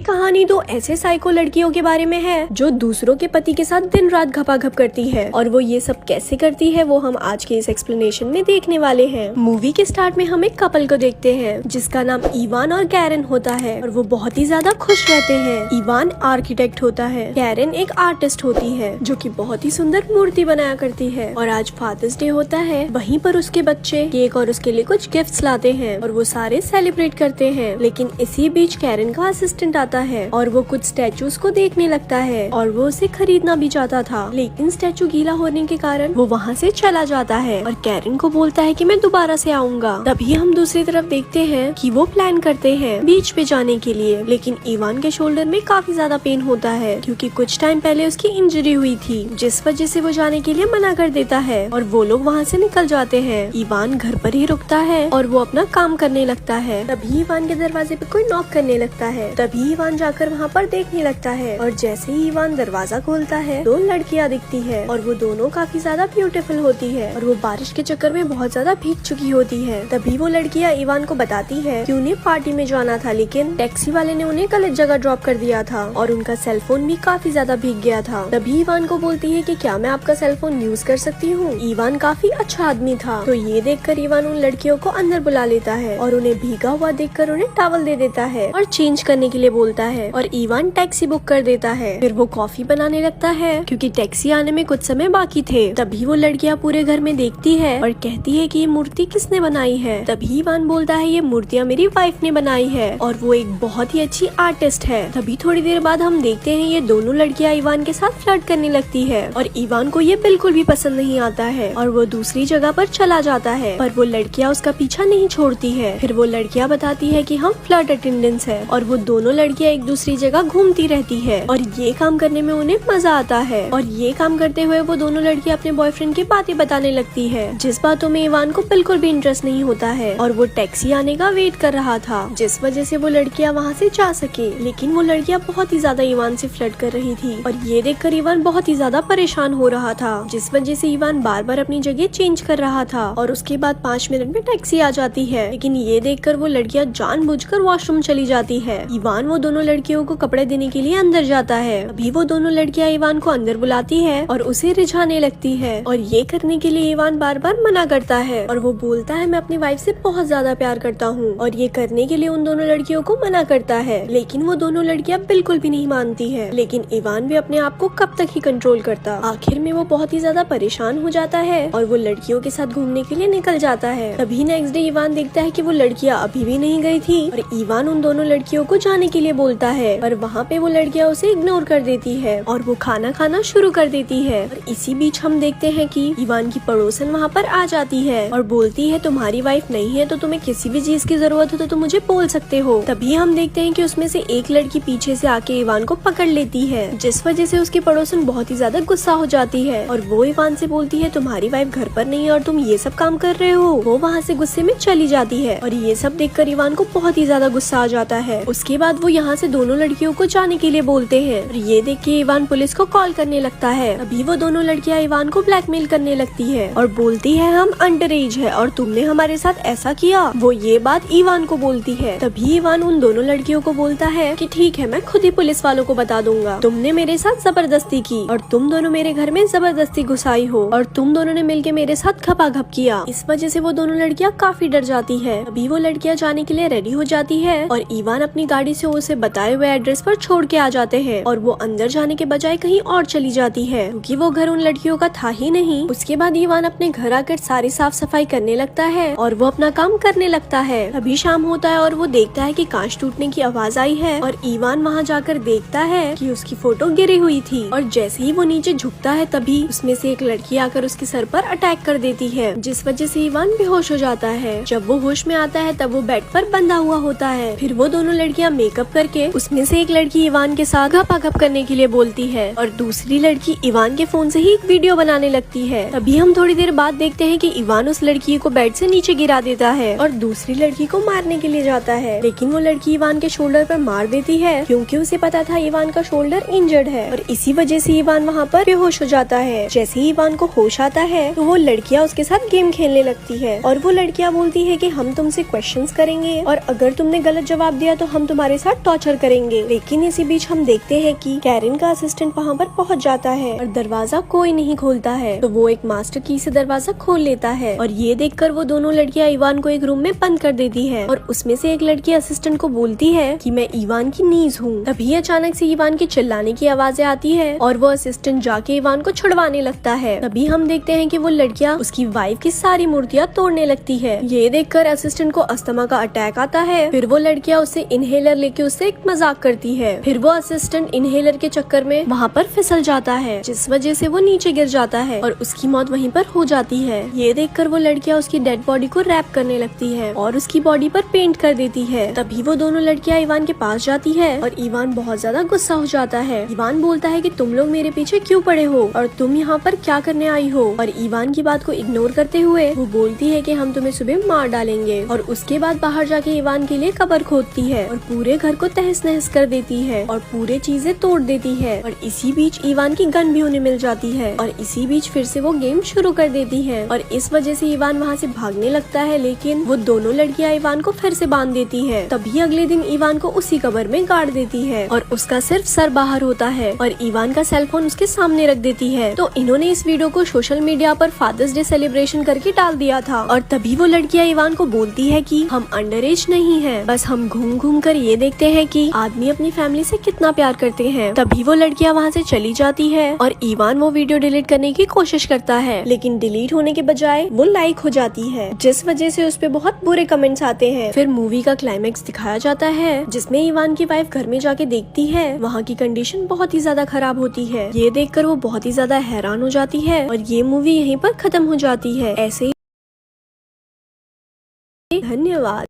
कहानी दो ऐसे साइको लड़कियों के बारे में है जो दूसरों के पति के साथ दिन रात घपाघप करती है, और वो ये सब कैसे करती है वो हम आज के इस एक्सप्लेनेशन में देखने वाले हैं। मूवी के स्टार्ट में हम एक कपल को देखते हैं जिसका नाम इवान और कैरन होता है, और वो बहुत ही ज्यादा खुश रहते हैं। इवान आर्किटेक्ट होता है, कैरन एक आर्टिस्ट होती है जो कि बहुत ही सुंदर मूर्ति बनाया करती है। और आज फादर्स डे होता है, वहीं पर उसके बच्चे केक और उसके लिए कुछ गिफ्ट्स लाते हैं और वो सारे सेलिब्रेट करते हैं। लेकिन इसी बीच कैरन का असिस्टेंट आता है और वो कुछ स्टैचूज को देखने लगता है और वो उसे खरीदना भी चाहता था, लेकिन स्टैचू गीला होने के कारण वो वहाँ से चला जाता है और कैरन को बोलता है कि मैं दोबारा से आऊंगा। तभी हम दूसरी तरफ देखते हैं कि वो प्लान करते हैं बीच पे जाने के लिए, लेकिन इवान के शोल्डर में काफी ज्यादा पेन होता है क्योंकि कुछ टाइम पहले उसकी इंजरी हुई थी, जिस वजह से वो जाने के लिए मना कर देता है और वो लोग वहाँ से निकल जाते हैं। इवान घर पर ही रुकता है और वो अपना काम करने लगता है। तभी इवान के दरवाजे पे कोई नॉक करने लगता है। तभी इवान जाकर वहाँ पर देखने लगता है और जैसे ही इवान दरवाजा खोलता है दो लड़कियाँ दिखती है और वो दोनों काफी ज्यादा ब्यूटीफुल होती है और वो बारिश के चक्कर में बहुत ज्यादा भीग चुकी होती है। तभी वो लड़कियाँ इवान को बताती है कि उन्हें पार्टी में जाना था, लेकिन टैक्सी वाले ने उन्हें गलत जगह ड्रॉप कर दिया था और उनका सेलफोन भी काफी ज्यादा भीग गया था। तभी इवान को बोलती है कि क्या मैं आपका सेलफोन यूज कर सकती हूँ। इवान काफी अच्छा आदमी था, तो ये देखकर इवान उन लड़कियों को अंदर बुला लेता है और उन्हें भीगा हुआ देखकर उन्हें टॉवल दे देता है और चेंज करने के लिए बोलता है और इवान टैक्सी बुक कर देता है। फिर वो कॉफी बनाने लगता है क्योंकि टैक्सी आने में कुछ समय बाकी थे। तभी वो लड़कियां पूरे घर में देखती है और कहती है कि ये मूर्ति किसने बनाई है। तभी इवान बोलता है ये मूर्तियाँ मेरी वाइफ ने बनाई है और वो एक बहुत ही अच्छी आर्टिस्ट है। तभी थोड़ी देर बाद हम देखते हैं ये दोनों लड़कियां इवान के साथ फ्लर्ट करने लगती है और इवान को ये बिल्कुल भी पसंद नहीं आता है और वो दूसरी जगह पर चला जाता है, पर वो लड़कियां उसका पीछा नहीं छोड़ती है। फिर वो लड़कियां बताती है कि हम फ्लर्ट अटेंडेंस है और वो दोनों लड़कियां एक दूसरी जगह घूमती रहती है और ये काम करने में उन्हें मजा आता है। और ये काम करते हुए वो दोनों लड़कियां अपने बॉयफ्रेंड की बातें बताने लगती है, जिस बातों में इवान को बिल्कुल भी इंटरेस्ट नहीं होता है और वो टैक्सी आने का वेट कर रहा था, जिस वजह से वो लड़कियां वहाँ से जा सके। लेकिन वो लड़कियां बहुत ही ज्यादा इवान से फ्लर्ट कर रही थी और ये देखकर इवान बहुत ही ज्यादा परेशान हो रहा था, जिस वजह से इवान बार बार अपनी जगह चेंज कर रहा था। और उसके बाद 5 मिनट में टैक्सी आ जाती है, लेकिन ये देखकर वो लड़कियां जानबूझकर वॉशरूम चली जाती है। इवान वो दोनों लड़कियों को कपड़े देने के लिए अंदर जाता है। अभी वो दोनों लड़कियां इवान को अंदर बुलाती है और उसे रिझाने लगती है और ये करने के लिए इवान बार बार मना करता है और वो बोलता है मैं अपनी वाइफ से बहुत ज्यादा प्यार करता हूँ, और ये करने के लिए उन दोनों लड़कियों को मना करता है। लेकिन वो दोनों लड़कियां बिल्कुल भी नहीं मानती है, लेकिन इवान भी अपने आप को कब तक ही कंट्रोल करता। आखिर में वो बहुत ही ज्यादा परेशान हो जाता है और वो लड़कियों के साथ घूमने के लिए निकल जाता है। तभी नेक्स्ट डे इवान देखता है कि वो लड़कियां अभी भी नहीं गई थी और इवान उन दोनों लड़कियों को जाने के लिए बोलता है, पर वहाँ पे वो लड़कियां उसे इग्नोर कर देती है और वो खाना खाना शुरू कर देती है। और इसी बीच हम देखते हैं कि इवान की पड़ोसन वहाँ पर आ जाती है और बोलती है तुम्हारी वाइफ नहीं है तो तुम्हें किसी भी चीज की जरूरत हो तो तुम मुझे बोल सकते हो। तभी हम देखते हैं कि उसमें से एक लड़की पीछे से आके इवान को पकड़ लेती है, जिस वजह से उसकी पड़ोसन बहुत ही ज्यादा गुस्सा हो जाती है और वो इवान से बोलती है तुम्हारी वाइफ घर पर नहीं है और तुम ये सब काम कर रहे हो। वो वहाँ से गुस्से में चली जाती है और ये सब देखकर इवान को बहुत ही ज्यादा गुस्सा आ जाता है। उसके बाद वो यहाँ से दोनों लड़कियों को जाने के लिए बोलते हैं और ये देख के इवान पुलिस को कॉल करने लगता है। अभी वो दोनों लड़कियाँ इवान को ब्लैकमेल करने लगती है और बोलती है हम अंडर एज है और तुमने हमारे साथ ऐसा किया। वो ये बात इवान को बोलती है। तभी इवान उन दोनों लड़कियों को बोलता है कि ठीक है मैं खुद ही पुलिस वालों को बता दूंगा, तुमने मेरे साथ जबरदस्ती की और तुम दोनों मेरे घर में जबरदस्ती घुसाई हो और तुम दोनों ने मिलके मेरे साथ घपाघप किया। इस वजह से वो दोनों लड़कियां काफी डर जाती है। अभी वो लड़कियां जाने के लिए रेडी हो जाती है और इवान अपनी गाड़ी से उसे बताए हुए एड्रेस पर छोड़ के आ जाते हैं और वो अंदर जाने के बजाय कहीं और चली जाती है क्योंकि वो घर उन लड़कियों का था ही नहीं। उसके बाद इवान अपने घर आकर सारी साफ सफाई करने लगता है और वो अपना काम करने लगता है। अभी शाम होता है और वो देखता है कि कांच टूटने की आवाज आई है और इवान वहाँ जाकर देखता है कि उसकी फोटो गिरी हुई थी और जैसे ही वो नीचे झुकता है तभी उसमें से एक लड़की आकर उसके सर पर अटैक कर देती है, जिस वजह से इवान बेहोश हो जाता है। जब वो होश में आता है तब वो बेड पर बंधा हुआ होता है। फिर वो दोनों लड़कियां मेकअप करके उसमें से एक लड़की इवान के साथ घपाघप करने के लिए बोलती है और दूसरी लड़की इवान के फोन से ही एक वीडियो बनाने लगती है। तभी हम थोड़ी देर बाद देखते हैं कि इवान उस लड़की को बेड से नीचे गिरा देता है और दूसरी लड़की को मारने के लिए जाता है, लेकिन वो लड़की इवान के शोल्डर पर मार देती है क्योंकि उसे पता था इवान का शोल्डर इंजर्ड है और इसी वजह से इवान वहाँ पर बेहोश हो जाता है। जैसे ही इवान को होश आता है तो वो लड़कियां उसके साथ गेम खेलने लगती है और वो लड़कियां बोलती है कि हम तुमसे क्वेश्चंस करेंगे और अगर तुमने गलत जवाब दिया तो हम तुम्हारे साथ टॉर्चर करेंगे। लेकिन इसी बीच हम देखते हैं कि कैरन का असिस्टेंट वहाँ पर पहुँच जाता है और दरवाजा कोई नहीं खोलता है, तो वो एक मास्टर की से दरवाजा खोल लेता है। और ये देखकर वो दोनों लड़कियां इवान को एक रूम में बंद कर देती है और उसमें से एक लड़की असिस्टेंट को बोलती है कि मैं इवान की नीज हूँ। तभी अचानक से इवान की चिल्लाने की आवाजें आती है और वो असिस्टेंट जाके इवान को छुड़वाने लगता है। तभी हम देखते हैं कि वो लड़कियां उसकी वाइफ की सारी मूर्तियां तोड़ने लगती है। ये देखकर असिस्टेंट को अस्थमा का अटैक आता है। फिर वो लड़कियां उससे इनहेलर लेके उससे एक मजाक करती है। फिर वो असिस्टेंट इनहेलर के चक्कर में वहाँ पर फिसल जाता है, जिस वजह से वो नीचे गिर जाता है और उसकी मौत वहीं पर हो जाती है। ये देखकर वो लड़कियां उसकी डेड बॉडी को रैप करने लगती है और उसकी बॉडी पर पेंट कर देती है। तभी वो दोनों लड़कियां इवान के पास जाती है और इवान बहुत ज्यादा गुस्सा हो जाता है। इवान बोलता है कि तुम लोग मेरे पीछे क्यों पड़े हो और तुम यहाँ पर क्या करने आई हो। और इवान की बात को इग्नोर करते हुए वो बोलती है कि हम तुम्हें सुबह मार डालेंगे। और उसके बाद बाहर जाके इवान के लिए कब्र खोदती है और पूरे घर को तहस नहस कर देती है और पूरे चीजें तोड़ देती है। और इसी बीच इवान की गन भी उन्हें मिल जाती है और इसी बीच फिर से वो गेम शुरू कर देती है और इस वजह से इवान वहाँ से भागने लगता है। लेकिन वो दोनों लड़कियां इवान को फिर से बांध देती है। तभी अगले दिन इवान को उसी कब्र में गाड़ देती है और उसका सिर्फ सर बाहर होता है और इवान का सेलफोन उसके सामने रख देती है। तो इन्होंने इस वीडियो को सोशल मीडिया पर फादर्स डे सेलिब्रेशन करके डाल दिया था। और तभी वो लड़कियां इवान को बोलती है कि हम अंडर एज नहीं है, बस हम घूम घूम कर ये देखते हैं कि आदमी अपनी फैमिली से कितना प्यार करते हैं। तभी वो लड़कियां वहाँ से चली जाती है और इवान वो वीडियो डिलीट करने की कोशिश करता है, लेकिन डिलीट होने के बजाय वो लाइक हो जाती है, जिस वजह से उस पे बहुत बुरे कमेंट्स आते हैं। फिर मूवी का क्लाइमेक्स दिखाया जाता है जिसमें इवान की वाइफ घर में जाके देखती है वहाँ की कंडीशन बहुत ही ज्यादा खराब होती है। ये देखकर वो बहुत ही ज्यादा हैरान हो जाती है और ये मूवी यहीं पर खत्म हो जाती है। ऐसे ही धन्यवाद।